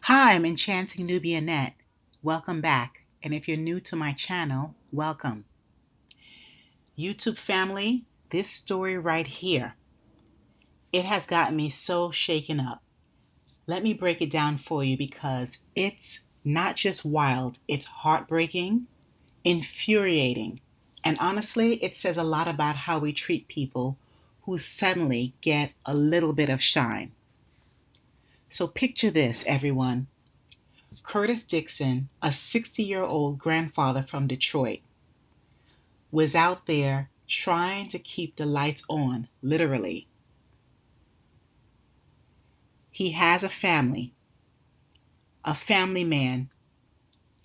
Hi, I'm Enchanting Nubia Net. Welcome back. And if you're new to my channel, welcome. YouTube family, this story right here, it has gotten me so shaken up. Let me break it down for you because it's not just wild, it's heartbreaking, infuriating, and honestly, it says a lot about how we treat people who suddenly get a little bit of shine. So picture this, everyone. Curtis Dixon, a 60-year-old grandfather from Detroit, was out there trying to keep the lights on, literally. He has a family man,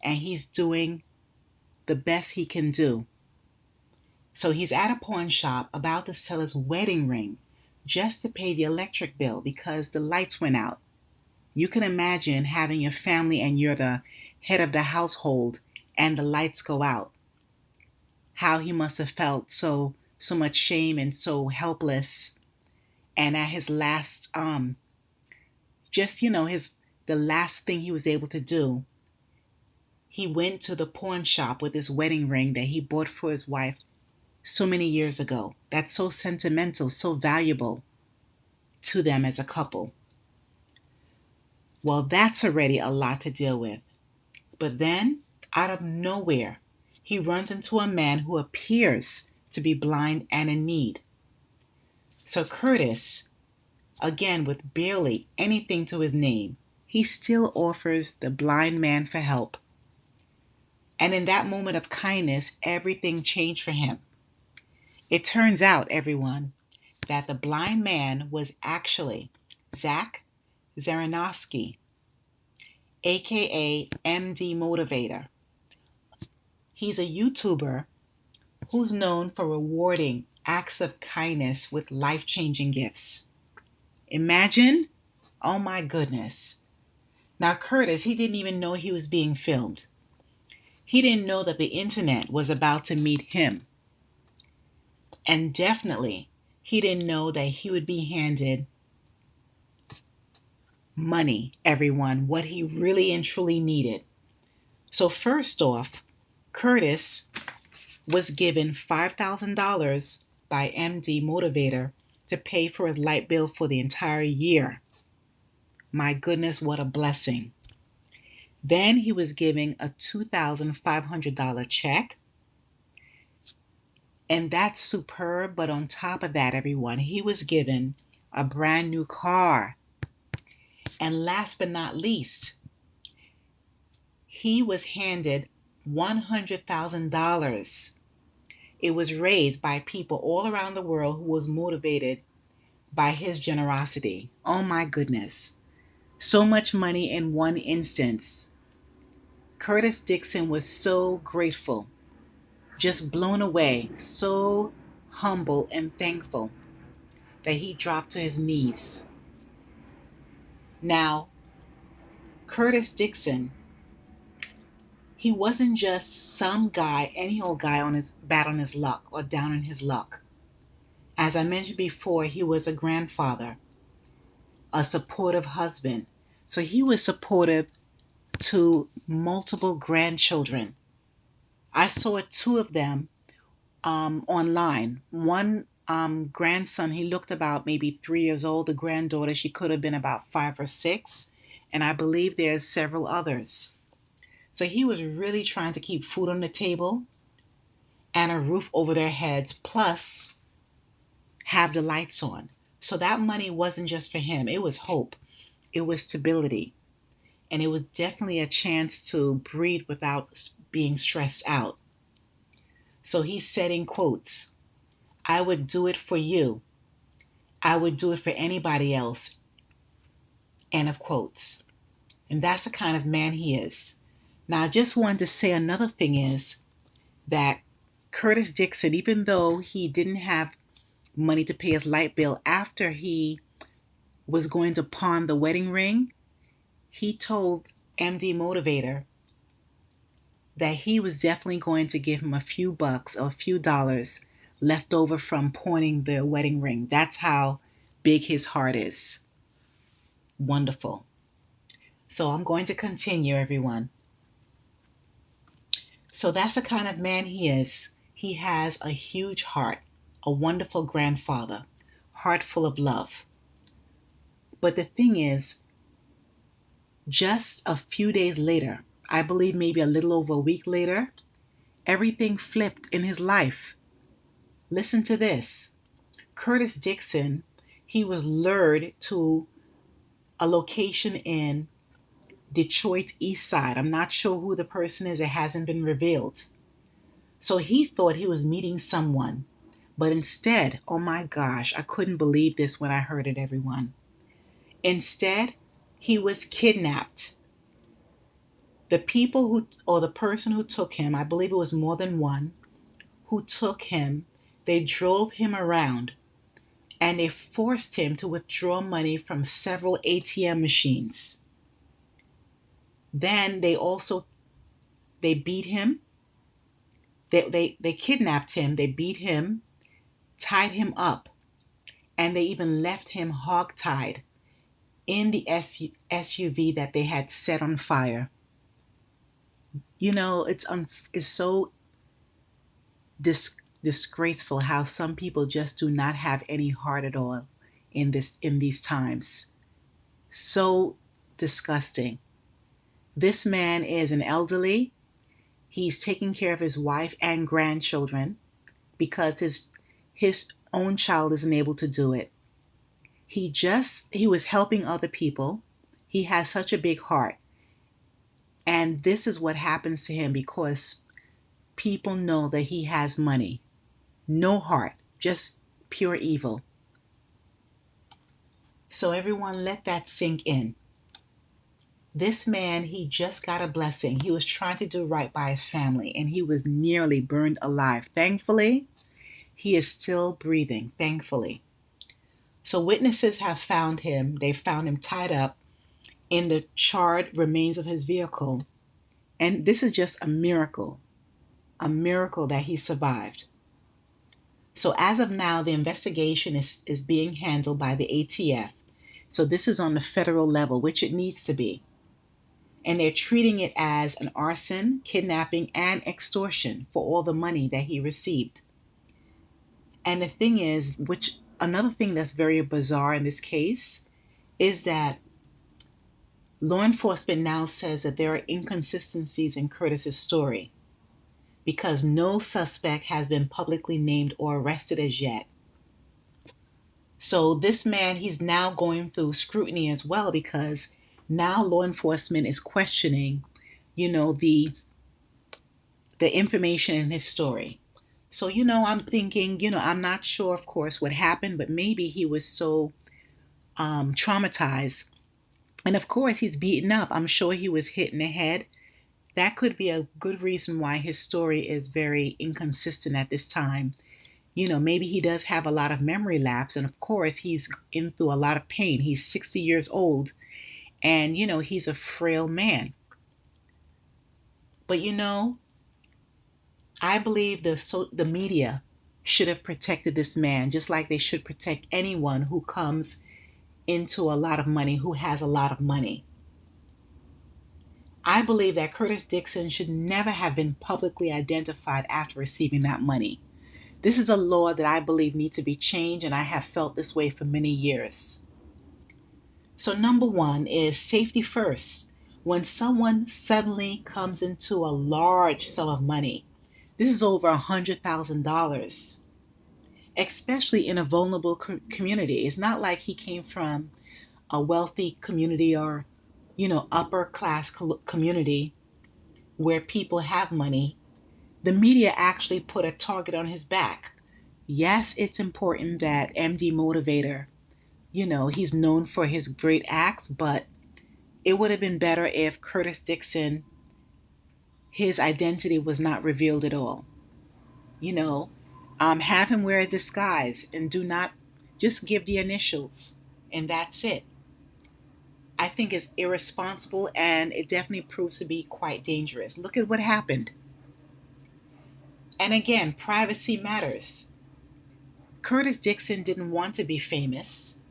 and he's doing the best he can do. So he's at a pawn shop about to sell his wedding ring just to pay the electric bill because the lights went out. You can imagine having your family and you're the head of the household and the lights go out. How he must have felt so much shame and so helpless. And at his last just his the last thing he was able to do, he went to the pawn shop with his wedding ring that he bought for his wife so many years ago. That's so sentimental, so valuable to them as a couple. Well, that's already a lot to deal with. But then, out of nowhere, he runs into a man who appears to be blind and in need. So Curtis, again with barely anything to his name, he still offers the blind man for help. And in that moment of kindness, everything changed for him. It turns out, everyone, that the blind man was actually Zach Zaranowski, aka MD Motivator. He's a YouTuber who's known for rewarding acts of kindness with life changing gifts. Imagine, oh my goodness. Now, Curtis, he didn't even know he was being filmed. He didn't know that the internet was about to meet him. And definitely, he didn't know that he would be handed money, everyone, what he really and truly needed. So, first off, Curtis was given $5,000 by MD Motivator to pay for his light bill for the entire year. My goodness, what a blessing. Then he was given a $2,500 check. And that's superb. But on top of that, everyone, he was given a brand new car. And last but not least, he was handed $100,000. It was raised by people all around the world who was motivated by his generosity. Oh my goodness. So much money in one instance. Curtis Dixon was so grateful, just blown away, so humble and thankful that he dropped to his knees. Now, Curtis Dixon, he wasn't just some guy, any old guy on his bad on his luck or down on his luck. As I mentioned before, he was a grandfather, a supportive husband. So he was supportive to multiple grandchildren. I saw two of them online. One grandson, he looked about maybe 3 years old. The granddaughter, she could have been about 5 or 6. And I believe there's several others. So he was really trying to keep food on the table and a roof over their heads, plus have the lights on. So that money wasn't just for him, it was hope, it was stability, and it was definitely a chance to breathe without being stressed out. So he said in quotes, I would do it for you. I would do it for anybody else. End of quotes. And that's the kind of man he is. Now, I just wanted to say another thing is that Curtis Dixon, even though he didn't have money to pay his light bill after he was going to pawn the wedding ring, he told MD Motivator that he was definitely going to give him a few bucks or a few dollars left over from pawning the wedding ring. That's how big his heart is. Wonderful. So I'm going to continue, everyone. So that's the kind of man he is. He has a huge heart, a wonderful grandfather, heart full of love. But the thing is, just a few days later, I believe maybe a little over a week later, everything flipped in his life. Listen to this. Curtis Dixon, he was lured to a location in Detroit's east side. I'm not sure who the person is, it hasn't been revealed. So he thought he was meeting someone, but instead, oh my gosh, I couldn't believe this when I heard it, everyone. Instead, he was kidnapped. The people who, or the person who took him, I believe it was more than one, who took him, they drove him around and they forced him to withdraw money from several ATM machines. Then they beat him. They kidnapped him. They beat him, tied him up, and they even left him hogtied in the SUV that they had set on fire. You know, it's so disgraceful how some people just do not have any heart at all in these times. So disgusting. This man is an elderly. He's taking care of his wife and grandchildren because his own child isn't able to do it. He was helping other people. He has such a big heart. And this is what happens to him because people know that he has money. No heart, just pure evil. So everyone let that sink in. This man, he just got a blessing. He was trying to do right by his family and he was nearly burned alive. Thankfully, he is still breathing, thankfully. So witnesses have found him. They found him tied up in the charred remains of his vehicle. And this is just a miracle that he survived. So as of now, the investigation is being handled by the ATF. So this is on the federal level, which it needs to be. And they're treating it as an arson, kidnapping, and extortion for all the money that he received. And the thing is, which another thing that's very bizarre in this case is that law enforcement now says that there are inconsistencies in Curtis's story because no suspect has been publicly named or arrested as yet. So this man, he's now going through scrutiny as well because now law enforcement is questioning, you know, the information in his story. So, I'm thinking, I'm not sure, of course, what happened, but maybe he was so traumatized. And of course, he's beaten up. I'm sure he was hit in the head. That could be a good reason why his story is very inconsistent at this time. Maybe he does have a lot of memory lapse. And of course, he's in through a lot of pain. He's 60 years old and, he's a frail man. But, I believe the media should have protected this man just like they should protect anyone who comes into a lot of money, who has a lot of money. I believe that Curtis Dixon should never have been publicly identified after receiving that money. This is a law that I believe needs to be changed, and I have felt this way for many years. So number one is safety first. When someone suddenly comes into a large sum of money, this is over $100,000, especially in a vulnerable community. It's not like he came from a wealthy community or, upper class community where people have money. The media actually put a target on his back. Yes, it's important that MD Motivator, he's known for his great acts, but it would have been better if Curtis Dixon, his identity was not revealed at all. Have him wear a disguise and do not just give the initials, and that's it. I think it's irresponsible and it definitely proves to be quite dangerous. Look at what happened. And again, privacy matters. Curtis Dixon didn't want to be famous.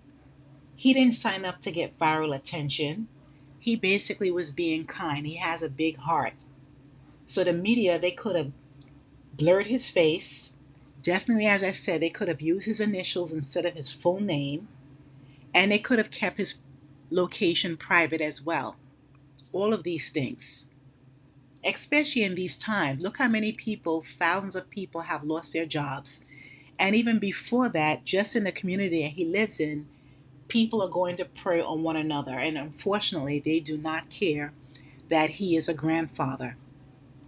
He didn't sign up to get viral attention. He basically was being kind. He has a big heart. So the media, they could have blurred his face. Definitely, as I said, they could have used his initials instead of his full name. And they could have kept his location private as well. All of these things. Especially in these times. Look how many people, thousands of people, have lost their jobs. And even before that, just in the community that he lives in, people are going to prey on one another. And unfortunately, they do not care that he is a grandfather.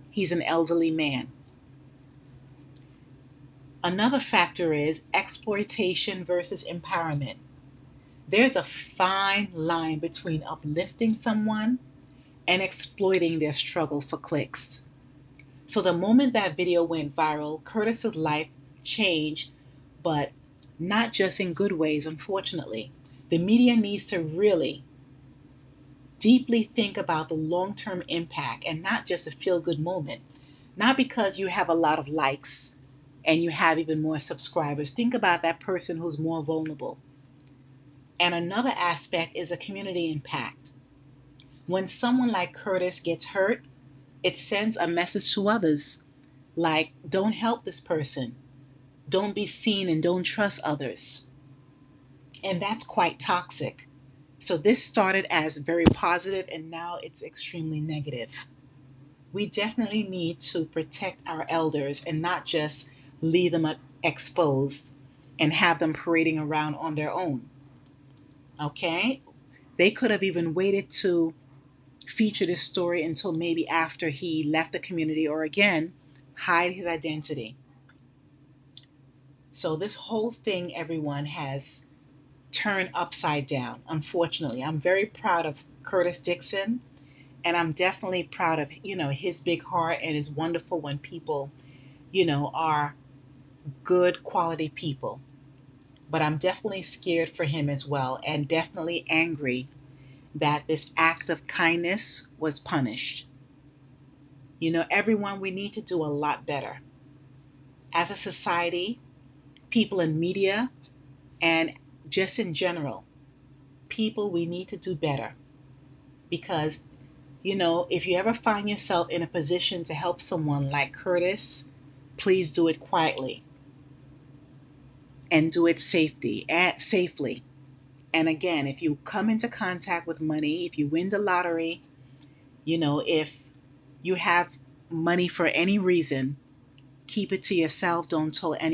He's an elderly man. Another factor is exploitation versus empowerment. There's a fine line between uplifting someone and exploiting their struggle for clicks. So the moment that video went viral, Curtis's life changed, but not just in good ways, unfortunately. The media needs to really deeply think about the long-term impact and not just a feel-good moment. Not because you have a lot of likes and you have even more subscribers. Think about that person who's more vulnerable. And another aspect is a community impact. When someone like Curtis gets hurt, it sends a message to others like, don't help this person, don't be seen, and don't trust others. And that's quite toxic. So this started as very positive and now it's extremely negative. We definitely need to protect our elders and not just leave them exposed and have them parading around on their own. Okay? They could have even waited to feature this story until maybe after he left the community, or again, hide his identity. So this whole thing, everyone, has turned upside down, unfortunately. I'm very proud of Curtis Dixon, and I'm definitely proud of, his big heart, and it's wonderful when people, are good quality people. But I'm definitely scared for him as well, and definitely angry that this act of kindness was punished. Everyone, we need to do a lot better. As a society, people in media, and just in general, people, we need to do better. Because, if you ever find yourself in a position to help someone like Curtis, please do it quietly and do it safely. And again, if you come into contact with money, if you win the lottery, if you have money for any reason, keep it to yourself. Don't tell anyone.